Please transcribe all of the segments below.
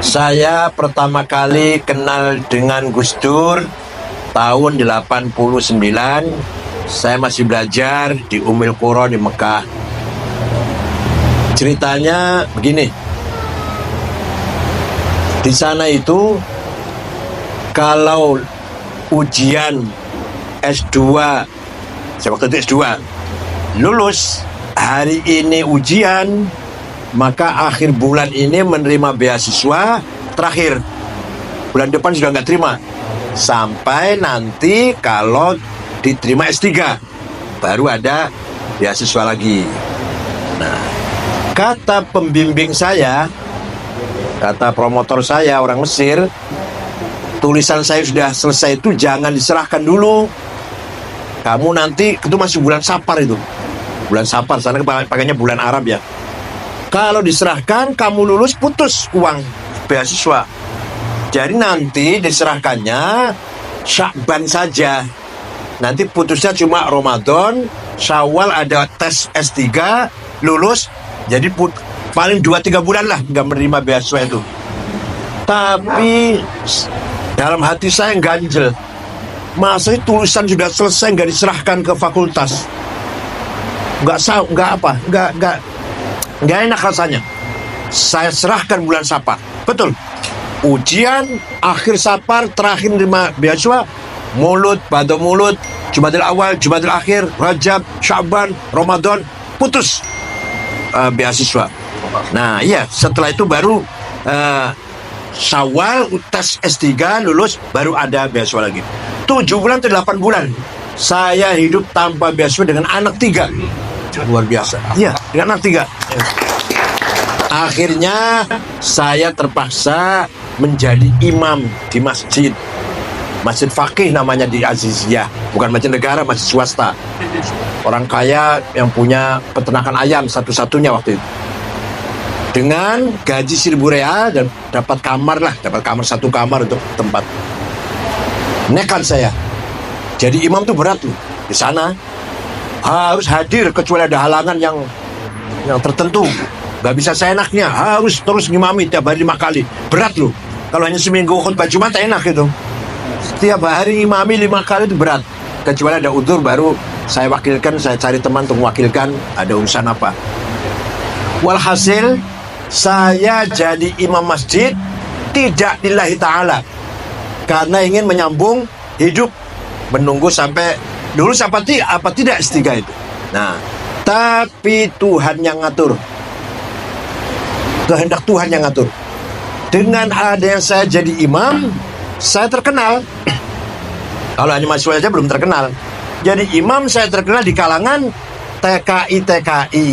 Saya pertama kali kenal dengan Gus Dur tahun 89. Saya masih belajar di Ummul Qura di Mekah. Ceritanya begini. Di sana itu kalau ujian S2, saya waktu itu S2, lulus hari ini ujian, maka akhir bulan ini menerima beasiswa terakhir. Bulan depan sudah nggak terima. Sampai nanti kalau diterima S3, baru ada beasiswa lagi. Nah, kata pembimbing saya, kata promotor saya orang Mesir, tulisan saya sudah selesai itu jangan diserahkan dulu. Kamu nanti, itu masih bulan Safar itu. Bulan Safar, sana pakainya bulan Arab ya. Kalau diserahkan, kamu lulus, putus uang beasiswa. Jadi nanti diserahkannya Sya'ban saja. Nanti putusnya cuma Ramadan, Syawal ada tes S3, lulus. Jadi paling 2-3 bulan lah nggak menerima beasiswa itu. Tapi dalam hati saya ganjel. Masa tulisan sudah selesai nggak diserahkan ke fakultas? Nggak enak rasanya. Saya serahkan bulan Safar. Betul. Ujian akhir Safar, terakhir menerima beasiswa. Mulut, pada mulut, Jumadil Awal, Jumadil Akhir, Rajab, Sya'ban, Ramadan, putus beasiswa. Nah iya, setelah itu baru Syawal, tes S3, lulus, baru ada beasiswa lagi. 7 bulan atau 8 bulan saya hidup tanpa beasiswa dengan anak 3. Luar biasa. Iya, dengan anak 3. Akhirnya saya terpaksa menjadi imam di masjid. Masjid Faqih namanya di Aziziyah. Bukan masjid negara, masjid swasta. Orang kaya yang punya peternakan ayam satu-satunya waktu itu. Dengan gaji 1.000 real dan dapat kamar satu kamar untuk tempat. Nekat saya. Jadi imam tuh berat loh. Di sana harus hadir kecuali ada halangan yang tertentu. Gak bisa seenaknya, harus terus ngimami tiap hari 5 kali. Berat loh. Kalau hanya seminggu khutbah Jumat enak itu. Setiap hari ngimami 5 kali itu berat. Kecuali ada udzur baru saya wakilkan, saya cari teman untuk mewakilkan, ada urusan apa. Walhasil saya jadi imam masjid tidak lillahi ta'ala, karena ingin menyambung hidup, menunggu sampai lulus apa tidak S3 itu. Nah, tapi Tuhan yang ngatur. Kehendak Tuhan yang ngatur. Dengan adanya saya jadi imam, saya terkenal. Kalau hanya mahasiswa saja belum terkenal. Jadi imam saya terkenal di kalangan TKI.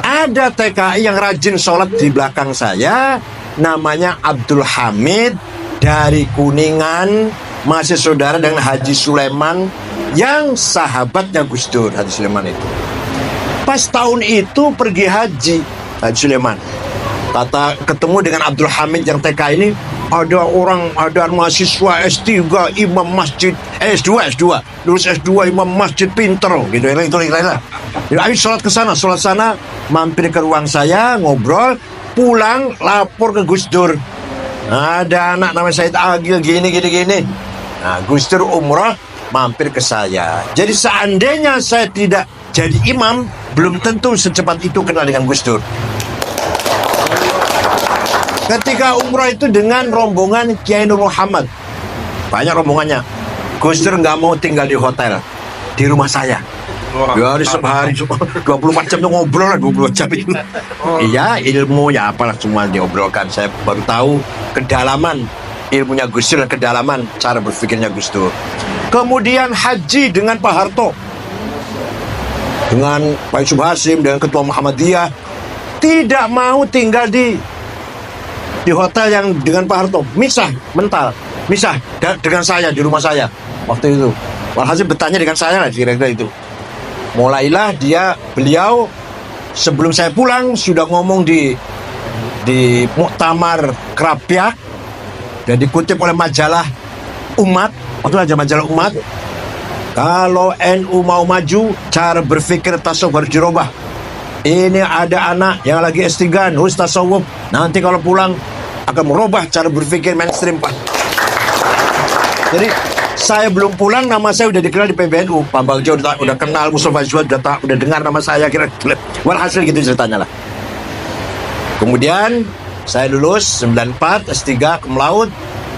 Ada TKI yang rajin sholat di belakang saya, namanya Abdul Hamid dari Kuningan, masih saudara dengan Haji Sulaiman yang sahabatnya Gus Dur. Haji Sulaiman itu pas tahun itu pergi haji, Haji Sulaiman ketemu dengan Abdul Hamid yang TK ini. Ada mahasiswa S3 imam masjid, S2 lulus S2 imam masjid, pinter gitu itu. Ayo sholat sana, mampir ke ruang saya, ngobrol, pulang lapor ke Gus Dur. Ada anak namanya Said Agil gini. Nah, Gus Dur umrah mampir ke saya. Jadi seandainya saya tidak jadi imam, belum tentu secepat itu kenal dengan Gus Dur. Ketika umrah itu dengan rombongan Kiai Nur Muhammad, banyak rombongannya. Gus Dur nggak mau tinggal di hotel, di rumah saya. Hari 24 jam tuh ngobrol lah, 24 jam itu. Iya, ilmu ya apalah semua diobrolkan. Saya baru tahu kedalaman ilmunya Gus Dur dan kedalaman cara berpikirnya Gus Dur. Kemudian haji dengan Pak Harto, dengan Pak Yusuf Hasim, dengan Ketua Muhammadiyah, tidak mau tinggal di hotel yang dengan Pak Harto, misah dengan saya di rumah saya waktu itu. Walhasil bertanya dengan saya lah kira-kira itu. Mulailah beliau sebelum saya pulang sudah ngomong di muktamar Krapyak dan dikutip oleh majalah Umat, waktu aja majalah Umat. Kalau NU mau maju, cara berpikir tasawuf harus dirubah. Ini ada anak yang lagi S3 nulis tasawuf, nanti kalau pulang akan merubah cara berpikir mainstream, Pak. Jadi saya belum pulang, nama saya udah dikenal di PBNU. Pak Bagja udah kenal, Mustafa Zuhad udah dengar nama saya, kira walhasil gitu ceritanya lah. Kemudian saya lulus 94 S3 cum laude.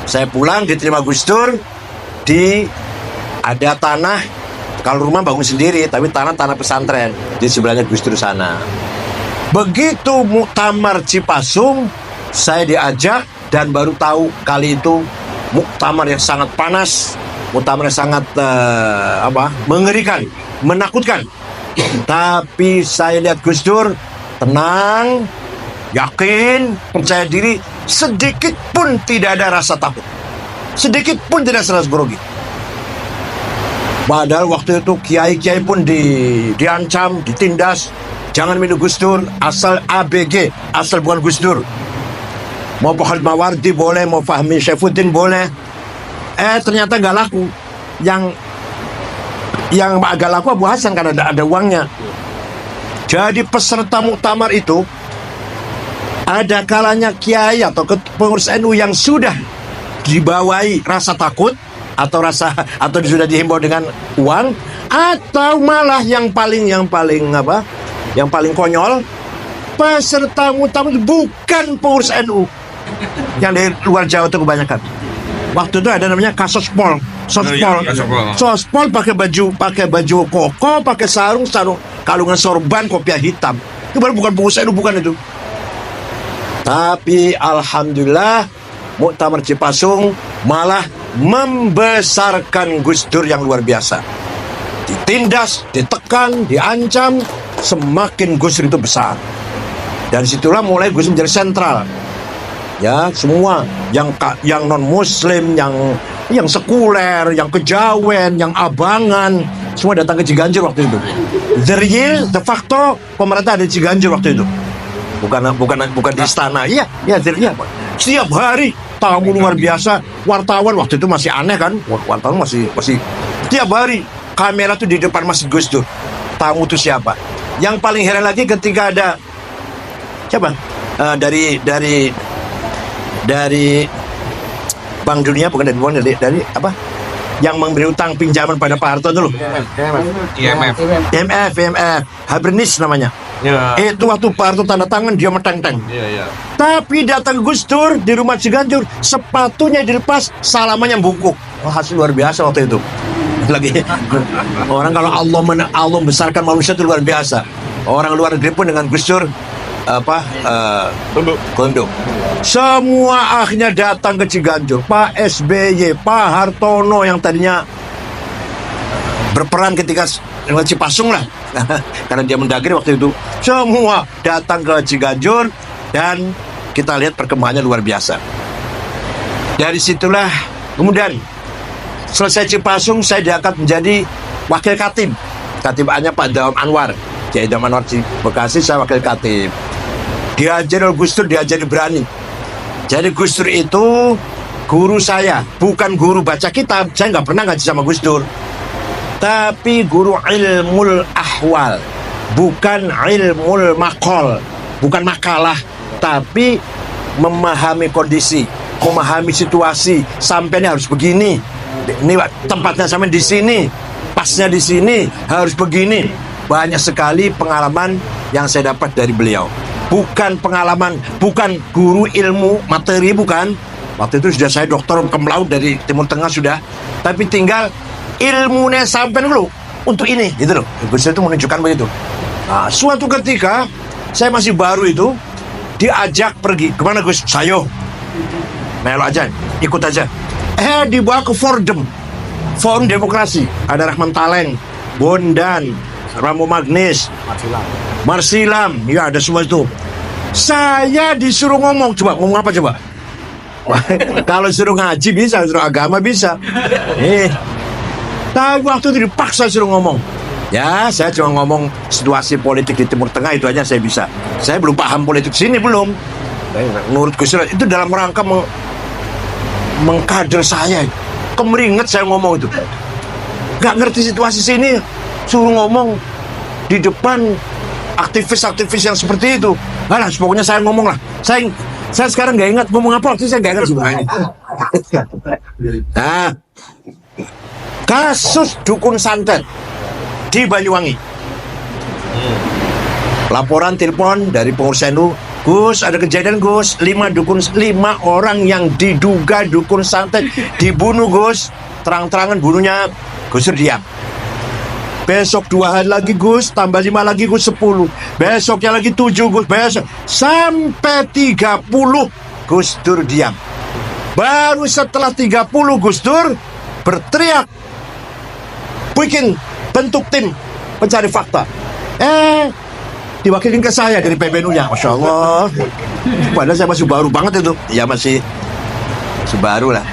Saya pulang diterima Gus Dur di ada tanah, kalau rumah bangun sendiri, tapi tanah pesantren di sebelahnya Gus Dur sana. Begitu muktamar Cipasung, saya diajak dan baru tahu kali itu muktamar yang sangat panas, muktamar yang sangat mengerikan, menakutkan. Tapi saya lihat Gus Dur tenang, yakin, percaya diri, sedikit pun tidak ada rasa takut, sedikit pun tidak rasa grogi. Padahal waktu itu kiai-kiai pun diancam, ditindas. Jangan minum Gus Dur, asal ABG, asal bukan Gus Dur. Mau Pak Mawardi boleh, mau Fahmi Syaifuddin boleh. Ternyata nggak laku. Yang agak laku Abu Hasan karena ada uangnya. Jadi peserta muktamar itu ada kalanya kiai atau pengurus NU yang sudah dibawahi rasa takut atau sudah dihimbau dengan uang, atau malah yang paling konyol, peserta muktamar bukan pengurus NU yang dari luar Jawa itu kebanyakan. Waktu itu ada namanya Kasospol, Sospol pakai baju koko, pakai sarung kalungan sorban, kopiah hitam. Itu baru bukan pengurus NU, bukan itu. Tapi alhamdulillah muktamar Cipasung malah membesarkan Gus Dur yang luar biasa. Ditindas, ditekan, diancam, semakin Gus Dur itu besar. Dan situlah mulai Gus Dur menjadi sentral. Ya, semua yang non muslim, yang sekuler, yang kejawen, yang abangan, semua datang ke Ciganjur waktu itu. The real, de facto pemerintah ada di Ciganjur waktu itu. Bukan di istana. Iya, the real. Setiap hari tamu luar biasa. Wartawan waktu itu masih aneh kan? Wartawan masih setiap hari kamera tuh di depan Masjid Gus Dur. Tamu itu siapa? Yang paling heran lagi ketika ada siapa? Dari Bank Dunia, bukan dari apa? Yang memberi utang pinjaman pada Pak Harto dulu. IMF, Habernis namanya. Ya. Itu waktu Pak Harto tanda tangan dia meteng-teng. Ya. Tapi datang Gus Dur di rumah Ciganjur, sepatunya dilepas, salamannya bungkuk. Hasil luar biasa waktu itu. Lagi orang kalau Allah besarkan manusia itu luar biasa. Orang luar negeri pun dengan Gus Dur tunduk. Semua akhirnya datang ke Ciganjur. Pak SBY, Pak Hartono yang tadinya berperan ketika Cipasung lah karena dia mendagri waktu itu, semua datang ke Ciganjur dan kita lihat perkembangannya luar biasa. Dari situlah kemudian selesai Cipasung, saya diangkat menjadi wakil katib. Katibannya Pak Dawam Anwar, Kiai Dawam Anwar Bekasi, saya wakil katib. Diajari oleh Gus Dur, diajari berani. Jadi Gus Dur itu guru saya, bukan guru baca kitab. Saya nggak pernah ngaji sama Gus Dur, tapi guru ilmul ahwal, bukan ilmul maqal, bukan makalah, tapi memahami kondisi, memahami situasi. Sampainya harus begini, ini tempatnya sampai di sini, pasnya di sini, harus begini. Banyak sekali pengalaman yang saya dapat dari beliau. Bukan pengalaman, bukan guru ilmu materi, bukan. Waktu itu sudah saya dokter cum laude dari Timur Tengah sudah, tapi tinggal ilmunya sampai dulu untuk ini, gitu loh. Gus Dur itu menunjukkan begitu. Nah, suatu ketika saya masih baru itu diajak pergi kemana Gus? Sayo, melo aja, ikut aja. Dibawa ke Forum Demokrasi. Ada Rahman Taleng, Bondan, Ramo Magnis, Marsilam, ya ada semua itu. Saya disuruh ngomong apa coba? Kalau suruh ngaji bisa, suruh agama bisa. Tapi waktu itu dipaksa suruh ngomong. Ya, saya cuma ngomong situasi politik di Timur Tengah, itu aja saya bisa. Saya belum paham politik sini, belum. Menurut Gus Dur itu dalam rangka mengkader saya. Kemeringet saya ngomong itu. Gak ngerti situasi sini, suruh ngomong di depan aktivis-aktivis yang seperti itu. Alah, pokoknya saya ngomong lah. Saya sekarang nggak ingat ngomong apa waktu, saya nggak ingat sebenarnya. Nah, kasus dukun santet di Banyuwangi. Laporan telepon dari pengurus NU, Gus, ada kejadian Gus, 5 orang yang diduga dukun santet dibunuh Gus. Terang-terangan bunuhnya, Gus Dur diam. Besok 2 hari lagi Gus, tambah 5 lagi Gus 10. Besoknya lagi 7 Gus, besok sampai 30 Gus Dur diam. Baru setelah 30 Gus Dur berteriak, bikin bentuk tim pencari fakta. Diwakilin ke saya dari PBNU-nya, Masya Allah. Padahal saya masih baru banget itu. Ya masih baru lah.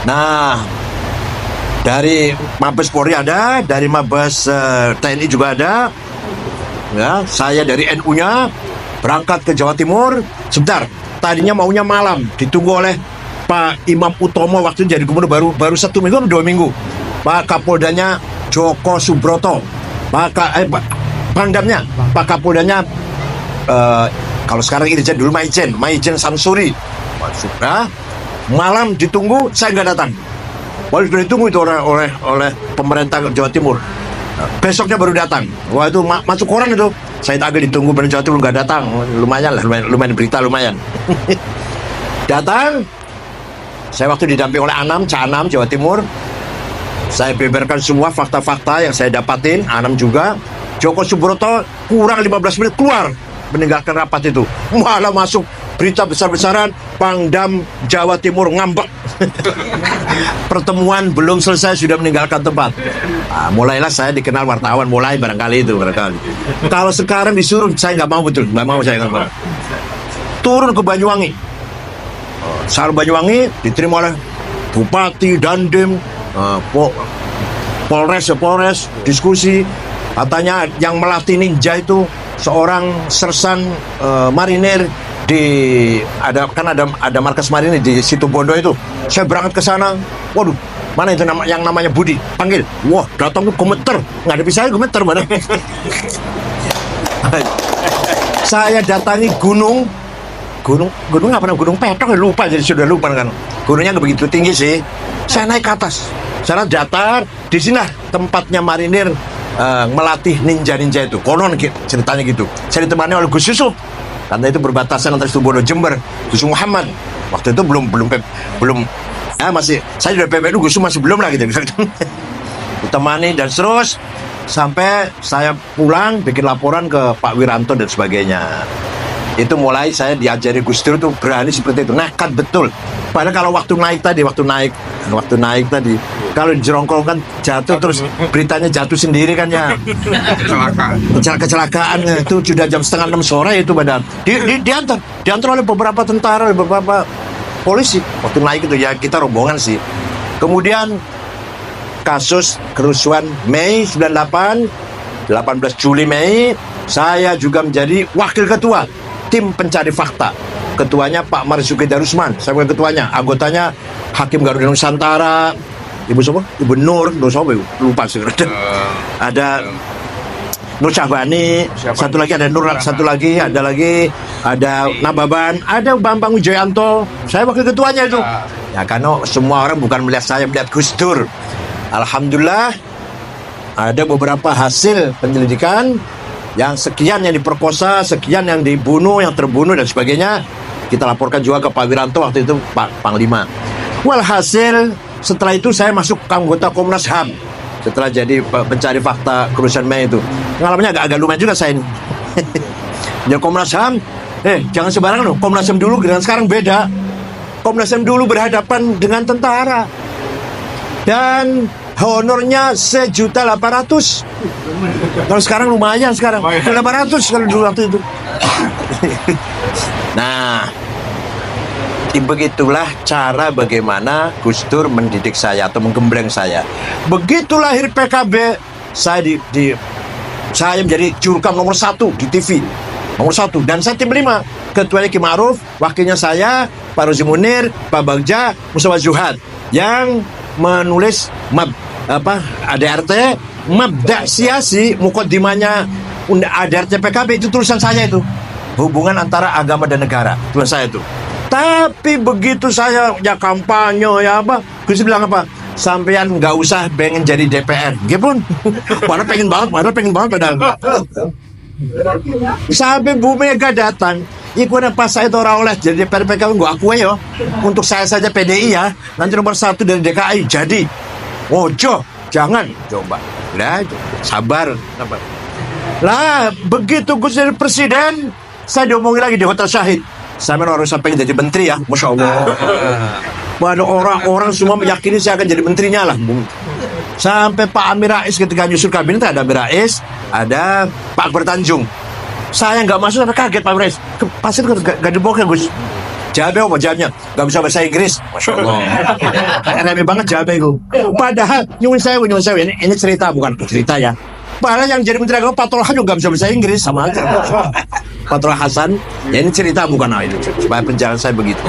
Nah, dari Mabes Polri ada, dari Mabes TNI juga ada. Ya, saya dari NU-nya berangkat ke Jawa Timur. Sebentar, tadinya maunya malam, ditunggu oleh Pak Imam Utomo waktu jadi gubernur baru 1 minggu atau 2 minggu. Pak Kapoldanya Joko Subroto, Pangdamnya, Pak Kapoldanya kalau sekarang Irjen, dulu Maijen Samsuri. Sudah malam ditunggu, saya nggak datang. Walau sudah ditunggu itu oleh pemerintah Jawa Timur. Besoknya baru datang. Wah, itu masuk koran itu. Saya agak ditunggu pemerintah Jawa Timur, nggak datang. Lumayan lah, lumayan berita lumayan. Datang. Saya waktu didamping oleh Cak Anam Jawa Timur. Saya beberkan semua fakta-fakta yang saya dapatin. Anam juga. Joko Subroto kurang 15 menit keluar meninggalkan rapat itu. Malah masuk berita besar-besaran, Pangdam Jawa Timur ngambek. Pertemuan belum selesai sudah meninggalkan tempat. Nah, mulailah saya dikenal wartawan, mulai barangkali. Kalau sekarang disuruh, saya nggak mau, betul nggak mau saya. Turun ke Banyuwangi. Sar Banyuwangi diterima oleh Bupati, Dandim, Polres, diskusi. Katanya yang melatih ninja itu seorang sersan marinir ada markas marinir di Situbondo itu. Saya berangkat ke sana. Waduh, mana itu yang namanya Budi? Panggil. Wah, datang tuh gemeter. Nggak ada bisa gemeter mana. Saya datangi gunung apa namanya? Gunung Petok, lupa, jadi sudah lupa kan. Gunungnya nggak begitu tinggi sih. Saya naik ke atas. Sana datar. Di sini tempatnya marinir melatih ninja itu. Konon ceritanya gitu. Saya ditemani oleh Gus Yusuf. Karena itu berbatasan antara Situbondo Jember. Gus Muhammad. Waktu itu belum ya masih, saya sudah PBNU, Gus masih belum lah gitu. Ditemani dan terus sampai saya pulang bikin laporan ke Pak Wiranto dan sebagainya. Itu mulai saya diajari Gus Dur tuh berani seperti itu, nekat betul. Padahal kalau waktu naik tadi, kalau jerongkol kan jatuh, terus beritanya jatuh sendiri kan ya. Kecelakaan itu sudah jam 5:30 sore itu badan. Diantar oleh beberapa tentara, beberapa polisi. Waktu naik itu ya kita rombongan sih. Kemudian kasus kerusuhan Mei 98, 18 Juli Mei, saya juga menjadi wakil ketua tim pencari fakta. Ketuanya Pak Marzuki Darusman, saya bukan ketuanya. Anggotanya Hakim Garuda Nusantara, Ibu siapa? Ibu Nur siapa? Lupa sih. Ada Nur Syahbani, satu lagi ada Nababan, ada Bambang Wijoyanto. Saya wakil ketuanya itu. Ya karena semua orang bukan melihat saya, melihat Gus Dur. Alhamdulillah ada beberapa hasil penyelidikan. Yang sekian yang diperkosa, sekian yang dibunuh, yang terbunuh dan sebagainya, kita laporkan juga ke Pak Wiranto waktu itu, Pak Panglima. Walhasil setelah itu saya masuk ke anggota Komnas HAM setelah jadi pencari fakta kerusuhan Mei itu. Pengalamannya agak lumayan juga saya ini. Ya Komnas HAM, jangan sembarangan loh. Komnas HAM dulu dengan sekarang beda. Komnas HAM dulu berhadapan dengan tentara dan honornya 1.800.000. Kalau sekarang lumayan sekarang. 800 kalau dulu waktu itu. Nah, begitulah cara bagaimana Gus Dur mendidik saya atau menggembleng saya. Begitu lahir PKB, saya menjadi jurkam nomor 1 di TV. Nomor 1, dan saya tim 5. Ketuanya Ki Ma'ruf, wakilnya saya, Pak Rozi Munir, Pak Bagja, Mustafa Zuhad, yang menulis ADRT Mabda Siasi, mukaddimahnya ADRT PKB, itu tulisan saya itu. hubungan antara agama dan negara. Tuan saya tuh. Tapi begitu saya ya kampanye ya apa, Gus bilang apa? Sampean nggak usah pengen jadi DPR, gitu pun. Padahal pengen banget padahal. Sampai Bu Mega datang, ikutnya pas saya itu orang oleh jadi DPR PKB gue akui ya. Untuk saya saja PDI ya, nanti nomor 1 dari DKI. Jadi, ojo, jangan coba. Lah, sabar. Lah, begitu Gus jadi presiden, saya diomongin lagi di Hotel Syahid. Saya harus sampai jadi menteri ya, Masya Allah. Pada orang-orang semua meyakini saya akan jadi menterinya lah. Sampai Pak Amir Rais ketika nyusul kabinet, ada Amir Rais, ada Pak Akbar Tanjung. Saya nggak masuk, saya kaget Pak Amir Rais. Pasti gak dibawa Gus. Jabe apa jawabnya? Gak bisa bahasa Inggris. Masya Allah. Remeh banget jabe itu. Padahal nyuwun saya ini cerita bukan cerita ya. Padahal yang jadi menteri agama Fathul Hasan juga gak bisa bahasa Inggris, sama aja. Fathul Hasan, ya ini cerita bukan itu. Supaya penjelasan saya begitu.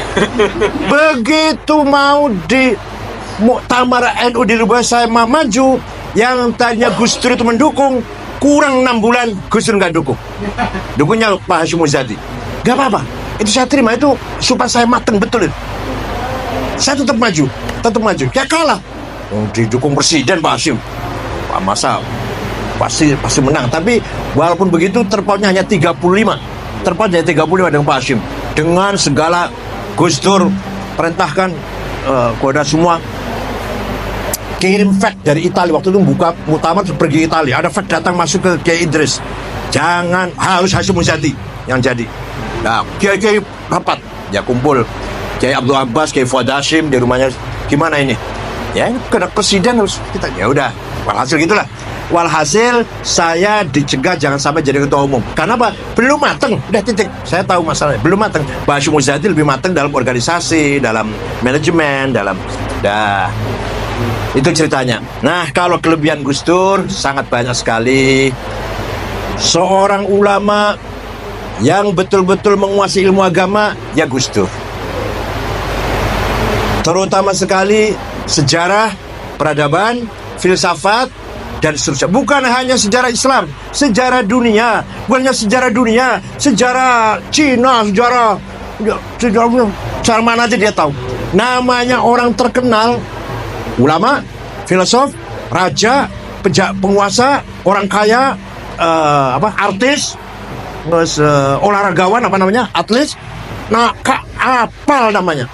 Begitu mau di Muktamar NU di Lubang saya maju, yang tadinya Gus Dur itu mendukung, kurang 6 bulan Gus Dur nggak dukung. Dukungnya Pak Hashim Muzadi. Gak apa-apa, itu saya terima, itu supaya saya mateng betul itu. Saya tetap maju. Ya kalah. Didukung presiden Pak Hashim. Masa pasti menang. Tapi walaupun begitu terpautnya hanya 35. Terpautnya 35 dengan Pak Hashim. Dengan segala Gus Dur perintahkan kepada semua kirim fax dari Italia. Waktu itu buka muktamar pergi Italia. Ada fax datang masuk ke Kiai Idris. Jangan, harus Hashim Muzadi yang jadi. Nah, Kiai rapat. Ya kumpul. Kiai Abdul Abbas, Kiai Fuad Hashim di rumahnya. Gimana ini? Ya, kena presiden harus kita. Ya udah, walhasil gitulah. Walhasil saya dicegah jangan sampai jadi ketua umum. Karena apa? Belum mateng. Udah titik. Saya tahu masalahnya. Belum mateng. Pak Hashim Muzadi lebih mateng dalam organisasi, dalam manajemen, dalam itu ceritanya. Nah, kalau kelebihan Gus Dur sangat banyak sekali. Seorang ulama yang betul-betul menguasai ilmu agama ya Gus Dur. Terutama sekali sejarah, peradaban, filsafat, dan seterusnya. Bukan hanya sejarah Islam, sejarah dunia. Bukan hanya sejarah dunia, sejarah Cina, sejarah mana aja dia tahu. Namanya orang terkenal, ulama, filosof, raja, penguasa, orang kaya, artis, terus olahragawan, atlet. Nah, apal namanya.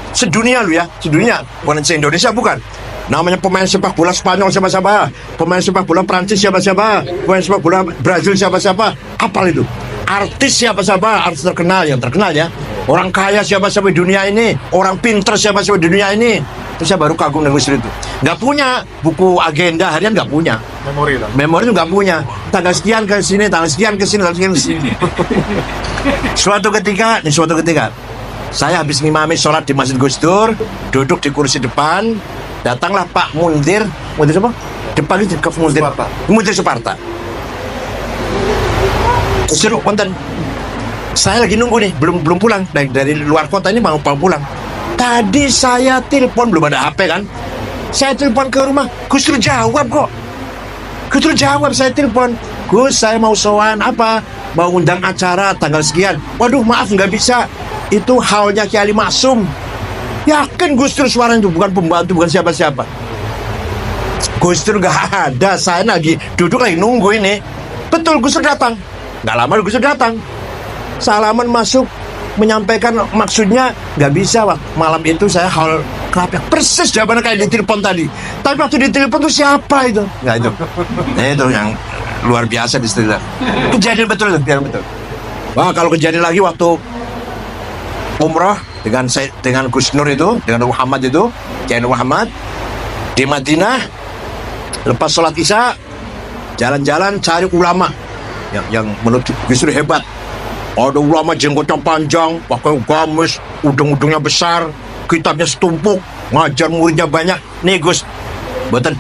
Sedunia lu ya, sedunia. Bukan se-Indonesia, bukan. Namanya pemain sepak bola Spanyol siapa-siapa, pemain sepak bola Prancis siapa-siapa, pemain sepak bola Brazil siapa-siapa, apal itu. Artis siapa-siapa, artis terkenal, yang terkenal ya. Orang kaya siapa-siapa di dunia ini, orang pinter siapa-siapa di dunia ini. Terus saya baru kagum dengan Gus Dur itu. Nggak punya buku agenda harian, nggak punya. Memori itu nggak punya. Tanggal sekian ke sini, tanggal sekian ke sini, tanggal sekian ke sini. Suatu ketika, saya habis ngimami sholat di Masjid Gus Dur, duduk di kursi depan. Datanglah Pak Mundir apa? Depan itu ke Mundir Suparta. Suruh konten. Saya lagi nunggu nih, belum pulang dari luar kota ini mau pulang. Tadi saya telepon, belum ada HP kan? Saya telepon ke rumah, Gus Dur jawab kok. Gus Dur jawab, saya telepon. Gus, saya mau sowan apa? Mau undang acara tanggal sekian. Waduh, maaf nggak bisa. Itu halnya Kiai Ali Maksum. Yakin Gus Dur suaranya itu bukan pembantu, bukan siapa-siapa. Gus Dur gak ada. Saya lagi duduk lagi nunggu ini. Betul Gus Dur datang. Gak lama Gus Dur datang. Salaman masuk, menyampaikan maksudnya. Gak bisa, malam itu saya hal kelapnya. Persis jawabannya kayak di telepon tadi. Tapi waktu di telepon itu siapa itu? Nah itu. Nah itu yang luar biasa di situ. Kejadian betul. Wah, kalau kejadian lagi waktu umrah dengan Gus Nur itu, dengan Muhammad itu, Kiai Muhammad di Madinah, lepas sholat Isya, jalan-jalan cari ulama yang menurut Gus Dur hebat. Ada ulama jenggotnya panjang, pakai gamis, ujung-ujungnya besar, kitabnya setumpuk, ngajar muridnya banyak. Nih Gus, bukan.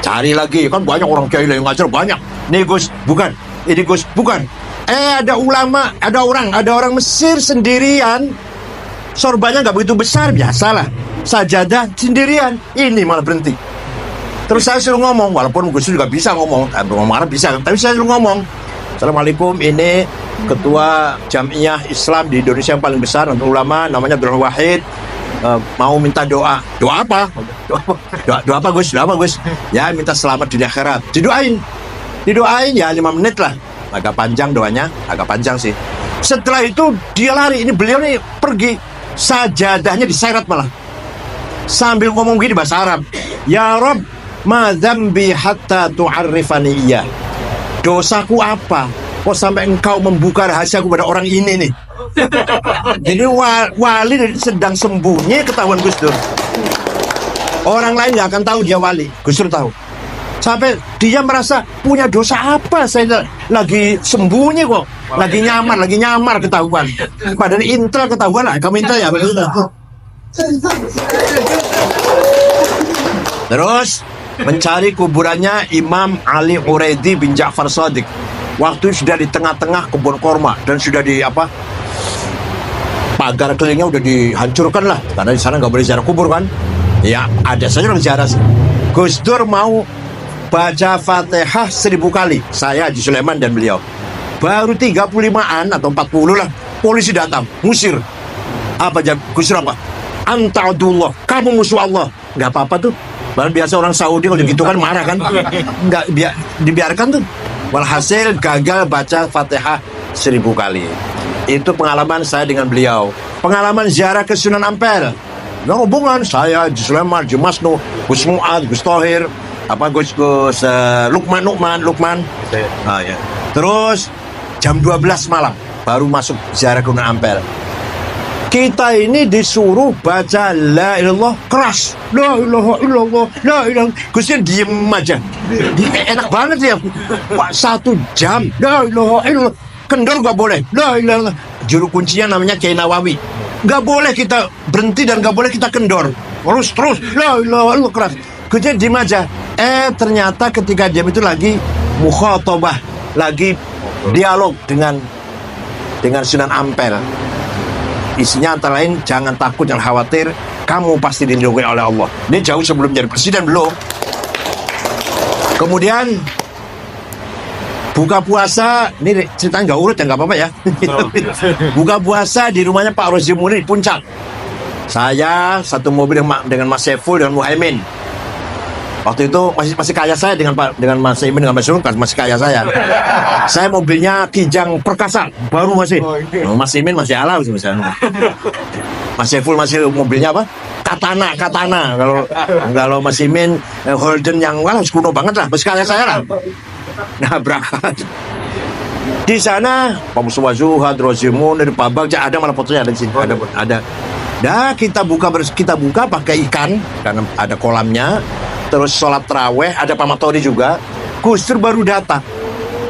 Cari lagi, kan banyak orang kiai yang ngajar banyak. Nih Gus, bukan. Ini Gus, bukan. Ada ulama, ada orang Mesir sendirian, sorbannya nggak begitu besar, biasalah. Sajadah sendirian, ini malah berhenti. Terus saya suruh ngomong, walaupun Gus juga bisa ngomong Arab bisa, tapi saya suruh ngomong. Assalamualaikum, ini ketua Jamiah Islam di Indonesia yang paling besar untuk ulama, namanya Abdul Wahid. Mau minta doa. Doa apa? Doa apa Gus? Doa apa Gus? Ya minta selamat di akhirat. Didoain ya 5 menit lah. Agak panjang doanya, agak panjang sih. Setelah itu dia lari. Ini beliau nih pergi, sajadahnya diseret malah. Sambil ngomong gini bahasa Arab. Ya Rob, ma dzambi hatta tu'arrifani iya. Dosaku apa? Kok sampai engkau membuka rahasia kepada orang ini nih? Jadi wali sedang sembunyi ketahuan Gus Dur. Orang lain nggak akan tahu dia wali. Gus Dur tahu. Sampai dia merasa punya dosa apa? Saya lagi sembunyi kok. Lagi nyamar ketahuan. Padahal intel ketahuan lah. Kamu intel ya? Terus mencari kuburannya Imam Ali Uraidi bin Ja'far Shadiq. Waktu sudah di tengah-tengah kebun korma dan sudah di pagar kelilingnya udah dihancurkan lah, karena di sana nggak boleh ziarah kubur kan. Ya ada saja orang ziarah. Gus Dur mau baca Fatihah 1000 kali. Saya Haji Sulaiman dan beliau. Baru 35-an atau 40 lah, polisi datang ngusir. Apa Gus Dur apa? Anta'udullah, kamu musuh Allah. Nggak apa-apa tuh. Bahkan biasa orang Saudi kalau gitu kan marah kan. Nggak dibiarkan tuh. Walhasil gagal baca Fatihah 1000 kali. Itu pengalaman saya dengan beliau. Pengalaman ziarah ke Sunan Ampel. Nah, hubungan saya Haji Sulaiman, Haji Masnu, Gus Mu'ad, Gus Thohir, Gus Lukman. Ah, ya. Terus jam 12 malam baru masuk ziarah ke Sunan Ampel. Kita ini disuruh baca la ilallah keras. La ilaha illallah, la ilaha. Gusnya diem aja. Enak banget ya. Pak 1 jam. La ilaha illallah. Kendor gak boleh. La ilaha. Juru kuncinya namanya Kiai Nawawi. Gak boleh kita berhenti dan gak boleh kita kendor. Terus. La ilaha illallah keras. Gusnya diem aja. Ternyata ketika diam itu lagi mukhatabah, lagi dialog dengan Sunan Ampel. Isinya antara lain, jangan takut, jangan khawatir, kamu pasti dilindungi oleh Allah. Ini jauh sebelum jadi presiden belum. Kemudian buka puasa, ini ceritanya nggak urut ya, nggak apa-apa ya. Buka puasa di rumahnya Pak Rozi Muni di Puncak. Saya satu mobil dengan Mas Saiful dengan Muhaimin. Waktu itu masih kaya saya dengan Mas Imin, dengan Mas Sulung, masih kaya saya. Saya mobilnya Kijang Perkasa, baru masih. Mas Imin masih ala misalnya. Mas Saiful masih mobilnya apa? Katana. Kalau Mas Imin Holden yang kuno banget lah, masih kaya saya lah. Nah, berangkat. Di sana Pak Mustafa Zuhad, Rozimun, dari Pak Bagja, ada malah fotonya ada di sini. Ada. Nah, kita buka pakai ikan karena ada kolamnya. Terus sholat terawih, ada Pak Matori juga. Gus Dur baru datang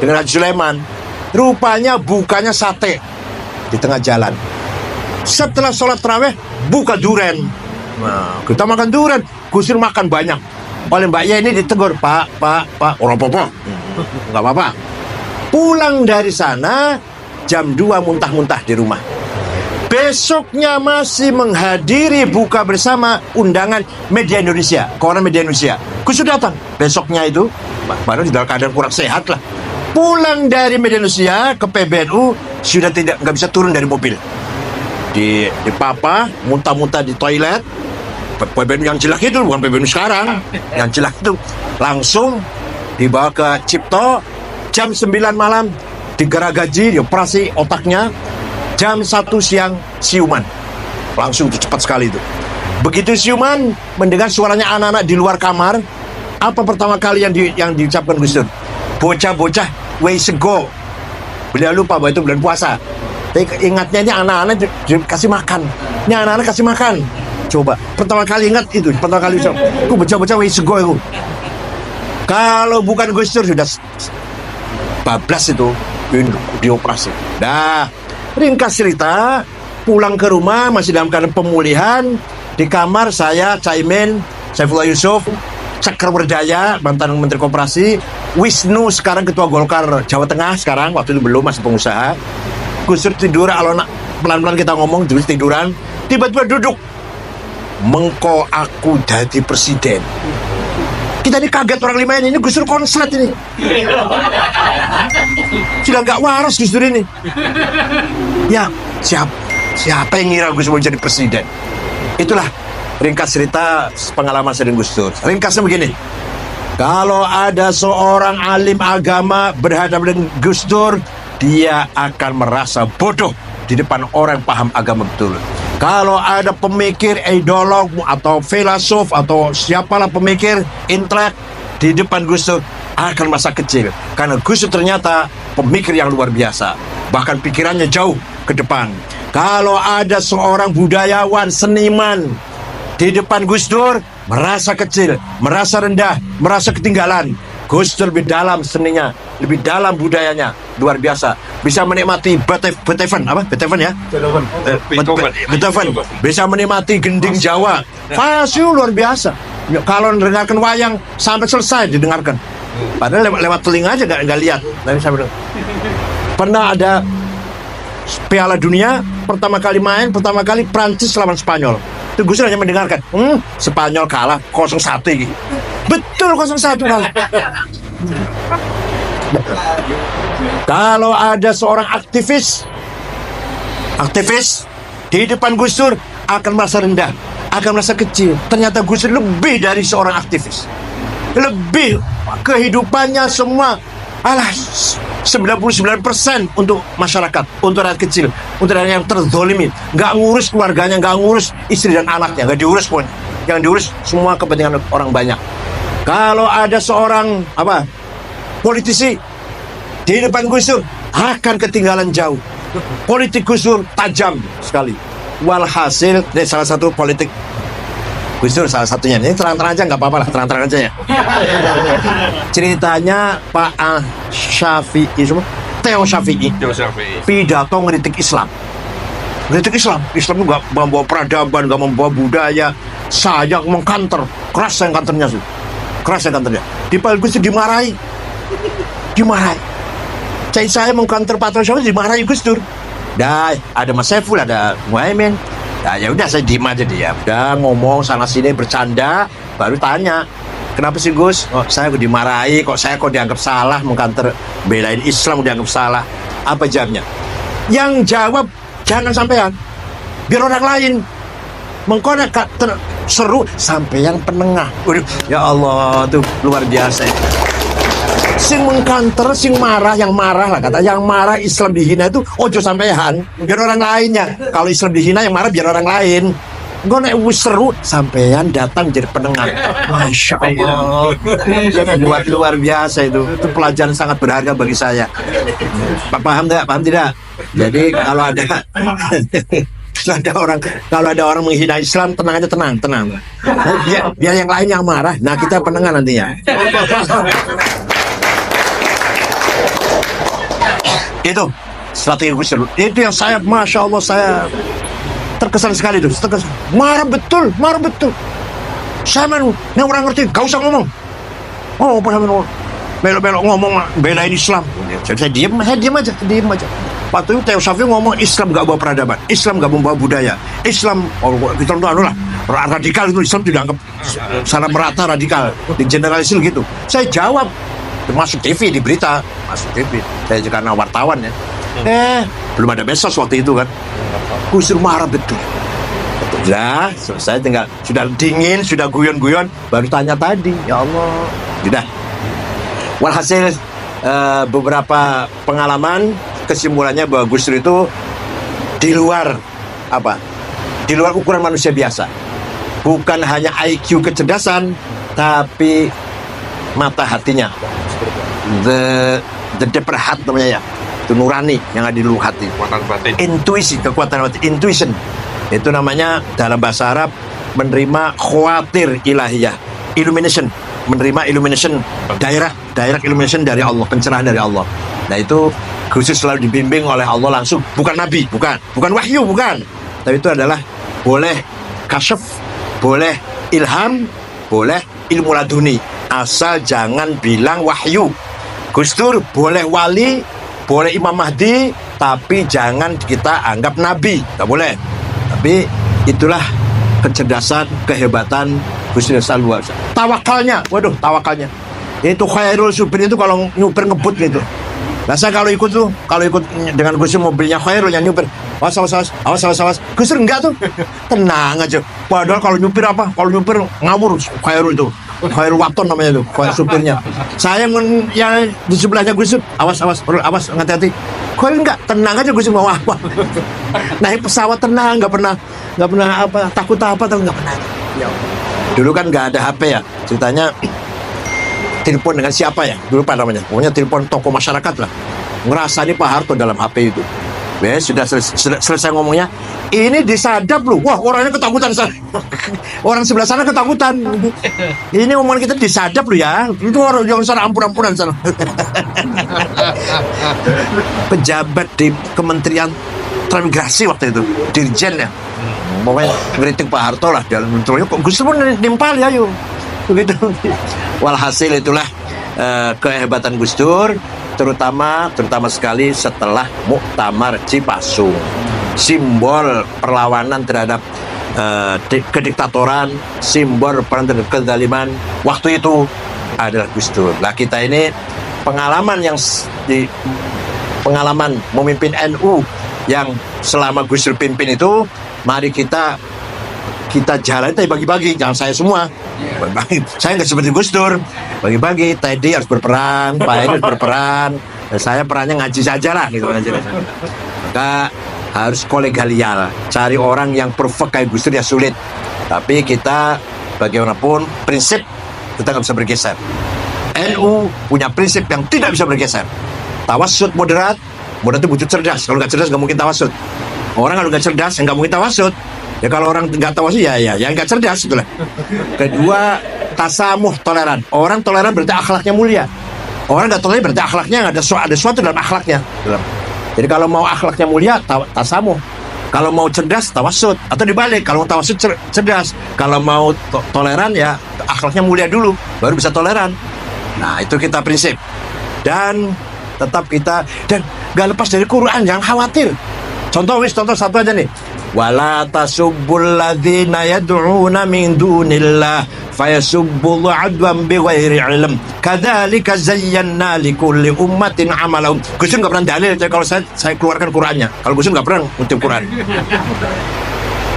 dengan Haji Sulaiman. Rupanya bukanya sate di tengah jalan. Setelah sholat terawih, buka duren. Nah, kita makan duren. Gus Dur makan banyak. Oleh Mbak Ye ini ditegur, Pak, orang apa-apa. Nggak apa-apa. Pulang dari sana, jam 2 muntah-muntah di rumah. Besoknya masih menghadiri buka bersama undangan media Indonesia, koran media Indonesia. Gus Dur datang. Besoknya itu baru di dalam keadaan kurang sehat lah. Pulang dari media Indonesia ke PBNU sudah nggak bisa turun dari mobil. Di papa, muntah-muntah di toilet. PBNU yang jelek itu bukan PBNU sekarang. Yang jelek itu langsung dibawa ke Cipto. Jam 9 malam digeragaji, dioperasi otaknya. Jam 1 siang siuman. Langsung cepat sekali itu. Begitu siuman, mendengar suaranya anak-anak di luar kamar. Apa pertama kali yang diucapkan Gus Dur? Bocah-bocah, way sego. Beliau lupa bahwa itu bulan puasa. Tapi ingatnya ini anak-anak dikasih makan. Ini anak-anak kasih makan. Coba, pertama kali ingat itu. Pertama kali ucap, bocah-bocah way sego itu. Kalau bukan Gus Dur sudah bablas itu dioperasi. Dah. Ringkas cerita, pulang ke rumah masih dalam keadaan pemulihan. Di kamar saya, Caimin, Saifullah Yusuf, Cakra Berdaya, mantan Menteri Koperasi, Wisnu sekarang Ketua Golkar Jawa Tengah sekarang, waktu itu belum, masih pengusaha. Gus Dur tidur, pelan-pelan kita ngomong, terus tiduran, tiba-tiba duduk. Mengko aku jadi presiden. Kita ini kaget orang Lima ini Gus Dur konslet ini. Sudah nggak waras Gus Dur ini. Ya, siapa yang ngira Gus Dur jadi presiden? Itulah ringkas cerita pengalaman saya dengan Gus Dur. Ringkasnya begini. Kalau ada seorang alim agama berhadapan dengan Gus Dur, dia akan merasa bodoh di depan orang paham agama betul. Kalau ada pemikir, ideolog atau filosof atau siapalah pemikir, intelek di depan Gus Dur akan masa kecil. Karena Gus Dur ternyata pemikir yang luar biasa. Bahkan pikirannya jauh ke depan. Kalau ada seorang budayawan, seniman di depan Gus Dur, merasa kecil, merasa rendah, merasa ketinggalan. Gus Dur lebih dalam seninya, lebih dalam budayanya, luar biasa. Bisa menikmati Beethoven, Beethoven. Bisa menikmati gending Jawa. Fasih luar biasa. Kalau mendengarkan wayang sampai selesai didengarkan. Padahal lewat telinga aja nggak lihat. Pernah ada Piala Dunia, pertama kali Prancis lawan Spanyol. Itu Gus Dur hanya mendengarkan. Spanyol kalah 0-1 gitu. Betul 0-1 kalah. Kalau ada seorang aktivis di depan Gus Dur akan merasa rendah, akan merasa kecil. Ternyata Gus Dur lebih dari seorang aktivis. Lebih kehidupannya semua 99% untuk masyarakat, untuk rakyat kecil, untuk rakyat yang terzolimi. Nggak ngurus keluarganya, nggak ngurus istri dan anaknya, nggak diurus pun. Yang diurus semua kepentingan orang banyak. Kalau ada seorang politisi di depan Gus Dur akan ketinggalan jauh. Politik Gus Dur tajam sekali. Walhasil, ini salah satu politik Gus Dur salah satunya. Ini terang-terang aja, nggak apa-apa lah, terang-terang aja ya. Ceritanya Pak Theo Syafi'i pidato ngeritik Islam. Islam itu nggak membawa peradaban, nggak membawa budaya. Saya mengkanter, keras yang kanternya sih. Di Pak Gus Dur dimarahi. Saya mengkanter Pak Theo Syafi'i dimarahi Gus Dur. Ada Mas Saiful, ada Muhaimin. Ya udah saya diem aja dia. Udah ngomong sana sini bercanda, baru tanya, kenapa sih Gus? Saya kok dimarahi, saya dianggap salah mengkanter belain Islam, dianggap salah. Apa jawabnya? Yang jawab jangan sampean, biar orang lain. Mengkonek seru sampai yang penengah. Ya Allah, tuh luar biasa. Sing mengkanter, sing marah, yang marah lah kata, yang marah Islam dihina itu ojo sampean, biar orang lainnya. Kalau Islam dihina yang marah biar orang lain. Gue nek seru sampean datang jadi penengah. Masya Allah, luar biasa itu pelajaran sangat berharga bagi saya. Paham tidak? Jadi kalau ada orang menghina Islam, tenang aja, tenang. Biar yang lain yang marah. Nah, kita penengah nantinya. Itu strategi Gus Dur. Itu yang saya, masya Allah, saya terkesan sekali itu. Marah betul. Saya ini orang ngerti, gak usah ngomong. Belok-belok ngomong belain Islam. Saya diam aja. Waktu itu Theo Syafi'i ngomong Islam gak bawa peradaban, Islam gak membawa budaya, Islam kita radikal itu, Islam tidak anggap secara merata radikal, di generalisir gitu. Saya jawab, masuk TV, di berita, masuk TV. Saya juga karena wartawan ya. Belum ada medsos waktu itu kan. Gus Dur marah betul. Sudah selesai, tinggal sudah dingin, sudah guyon-guyon, baru tanya tadi. Ya Allah, sudah. Walhasil beberapa pengalaman, kesimpulannya bahwa Gus Dur itu di luar ukuran manusia biasa. Bukan hanya IQ kecerdasan, tapi mata hatinya. The deeper heart namanya ya. Itu nurani yang ada di lubuk hati. Kekuatan batin. Intuition. Itu namanya dalam bahasa Arab menerima khawatir ilahiyah. Illumination. Menerima illumination, direct illumination dari Allah, pencerahan dari Allah. Nah itu khusus selalu dibimbing oleh Allah langsung, bukan nabi, bukan wahyu, bukan. Tapi itu adalah boleh kasyaf, boleh ilham, boleh ilmu laduni, asal jangan bilang wahyu. Gus Dur boleh wali, boleh Imam Mahdi, tapi jangan kita anggap nabi, nggak boleh. Tapi itulah kecerdasan, kehebatan Gus Dur luar biasa. Tawakalnya, waduh tawakalnya. Itu Khairul supir itu kalau nyupir ngebut gitu. Nah saya kalau ikut dengan Gus Dur mobilnya Khairul yang nyupir, awas. Gus Dur enggak tuh, tenang aja. Padahal kalau nyupir ngawur Khairul itu. Khairul Waton namanya tuh, supirnya. Saya yang di sebelahnya Gus Dur, awas, hati-hati. Khairul enggak, tenang aja Gus Dur mau apa. Naik pesawat tenang, nggak pernah takut nggak pernah. Ya. Dulu kan nggak ada HP ya, ceritanya. Telepon dengan siapa ya? Dulu apa namanya? Pokoknya telepon tokoh masyarakat lah. Ngerasa nih Pak Harto dalam HP itu. Sudah selesai ngomongnya. Ini disadap loh. Wah, orangnya ketakutan. Orang sebelah sana ketakutan. Ini omongan kita disadap loh ya. Itu orang yang sana ampun-ampunan sana. Pejabat di Kementerian Transmigrasi waktu itu, Dirjen ya. Pokoknya ngeritik Pak Harto lah. Dalam menurutnya kok Gus Dur nimpal ya yuk. Begitu. Walhasil itulah kehebatan Gus Dur, terutama sekali setelah Muktamar Cipasung. Simbol perlawanan terhadap kediktatoran, simbol perang terhadap kezaliman waktu itu adalah Gus Dur. Nah kita ini pengalaman memimpin NU yang selama Gus Dur pimpin itu, mari kita jalan tapi bagi-bagi, jangan saya semua. Saya nggak seperti Gus Dur, bagi-bagi. Teddy harus berperan, Pak Edi harus berperan, saya perannya ngaji saja lah gitu aja. Maka harus kolegial, cari orang yang perfect kayak Gus Dur ya sulit. Tapi kita bagaimanapun prinsip kita nggak bisa bergeser. NU punya prinsip yang tidak bisa bergeser. Tawassut moderat itu butuh cerdas. Kalau nggak cerdas nggak mungkin tawassut. Orang kalau nggak cerdas nggak mungkin tawassut. Ya kalau orang nggak tahu sih ya nggak cerdas itulah. Kedua, tasamuh, toleran. Orang toleran berarti akhlaknya mulia. Orang nggak toleran berarti akhlaknya ada sesuatu dalam akhlaknya. Jadi kalau mau akhlaknya mulia, tasamuh. Kalau mau cerdas, tawassut. Atau dibalik, kalau mau tawassut cerdas. Kalau mau toleran ya akhlaknya mulia dulu, baru bisa toleran. Nah itu kita prinsip. Dan tetap kita dan nggak lepas dari Quran, jangan khawatir. Contoh satu aja nih. Wala tasubbul ladzina yad'una min dunillah fayasubbullaha adwan bighairi ilm. Kadzalika zayyana likulli ummatin amalahum. Gus Dur enggak pernah dalil kalau saya keluarkan Qur'annya. Kalau Gus Dur enggak pernah ngutip Qur'an.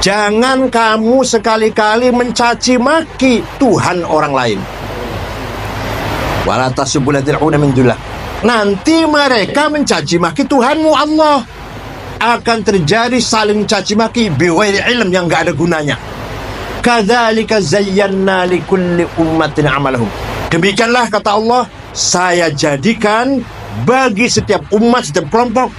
Jangan kamu sekali-kali mencaci maki Tuhan orang lain. Wala tasubbul ladzina yad'una min dunillah. Nanti mereka mencaci maki Tuhanmu Allah. Akan terjadi saling caci maki bighairi ilm yang enggak ada gunanya. Kadzalika zayyana likulli ummatin amalahum. Demikianlah kata Allah, saya jadikan bagi setiap umat, setiap kelompok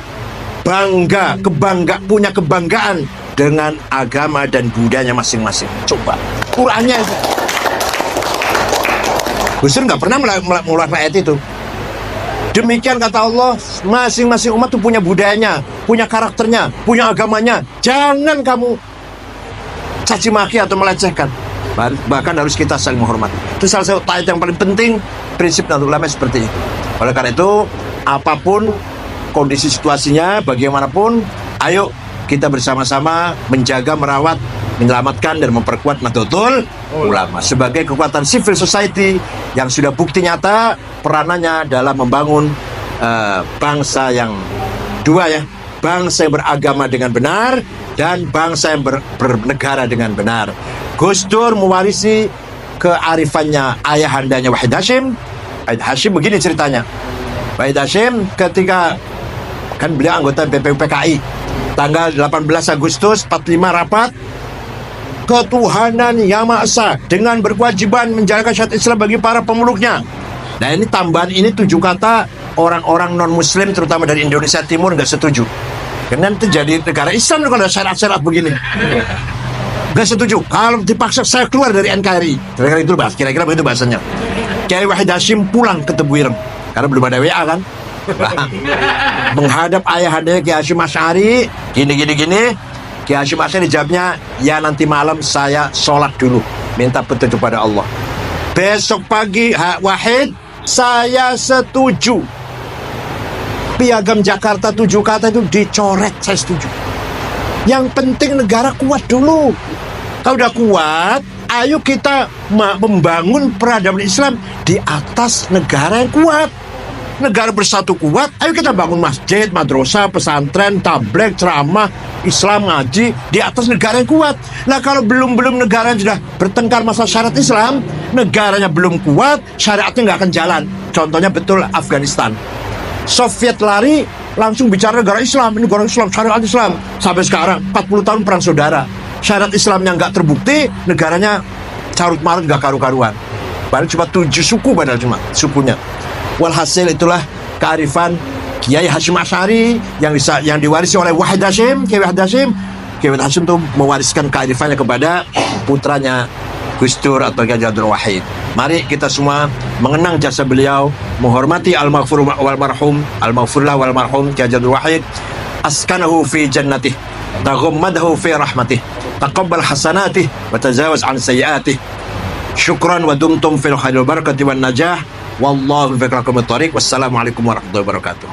punya kebanggaan dengan agama dan budayanya masing-masing. Coba Qur'annya itu. Gus Dur nggak pernah mengeluarkan ayat itu. Demikian kata Allah, masing-masing umat itu punya budayanya, punya karakternya, punya agamanya. Jangan kamu caci maki atau melecehkan. Bahkan harus kita saling menghormati. Itu salah satu ayat yang paling penting, prinsip Nahdlatul Ulama seperti itu. Oleh karena itu, apapun kondisi situasinya, bagaimanapun, ayo kita bersama-sama menjaga, merawat, menyelamatkan dan memperkuat Nahdlatul Ulama sebagai kekuatan civil society yang sudah bukti nyata peranannya dalam membangun bangsa yang dua ya, bangsa yang beragama dengan benar dan bangsa yang bernegara dengan benar. Gus Dur mewarisi kearifannya ayahandanya Wahid Hasyim. Wahid Hasyim begini ceritanya. Wahid Hasyim ketika kan beliau anggota BPUPKI, tanggal 18 Agustus 45 rapat ketuhanan Yang Maha Esa dengan berkewajiban menjalankan syariat Islam bagi para pemeluknya. Nah ini tambahan ini 7 kata orang-orang non-muslim terutama dari Indonesia Timur nggak setuju. Karena itu jadi negara Islam kalau ada syarat-syarat begini. Nggak setuju. Kalau dipaksa saya keluar dari NKRI. Kira-kira begitu bahasanya. Kiai Wahid Hasyim pulang ke Tebuireng karena belum ada WA kan. Menghadap ayahandanya Kiai Hasyim Asy'ari gini. Kiai Hasyim Asy'ari jawabnya, ya nanti malam saya sholat dulu, minta petunjuk pada Allah. Besok pagi Wahid, saya setuju Piagam Jakarta 7 kata itu dicoret, saya setuju. Yang penting negara kuat dulu. Kalau udah kuat, Ayo kita membangun peradaban Islam di atas negara yang kuat. Negara bersatu kuat, ayo kita bangun masjid, madrasah, pesantren, tabligh, ceramah, Islam, ngaji di atas negara yang kuat. Nah, kalau belum negara yang sudah bertengkar masalah syariat Islam, negaranya belum kuat, syariatnya nggak akan jalan. Contohnya betul Afghanistan. Soviet lari, langsung bicara negara Islam, ini negara Islam, syariat Islam. Sampai sekarang 40 tahun perang saudara. Syariat Islamnya nggak terbukti, negaranya carut marut nggak karu-karuan. Padahal cuma 7 suku, padahal cuma sukunya. Walhasil itulah kearifan Kiai Hashim Asy'ari yang diwarisi oleh Wahid Hashim. Kiai Wahid Hashim itu mewariskan kearifannya kepada putranya Gus Dur atau Kiai Abdul Wahid. Mari kita semua mengenang jasa beliau, menghormati al-maghfur wal marhum, al-maghfurlah wal marhum Kiai Abdul Wahid. Askanahu fi jannatih, taghammadahu fi rahmatih, taqabbal hasanatih wa tajawaz an sayyiatih. Syukran wa dumtum fil khair wal barakati wan najah. Wallahu fi aqrabul thariq. Wassalamualaikum warahmatullahi wabarakatuh.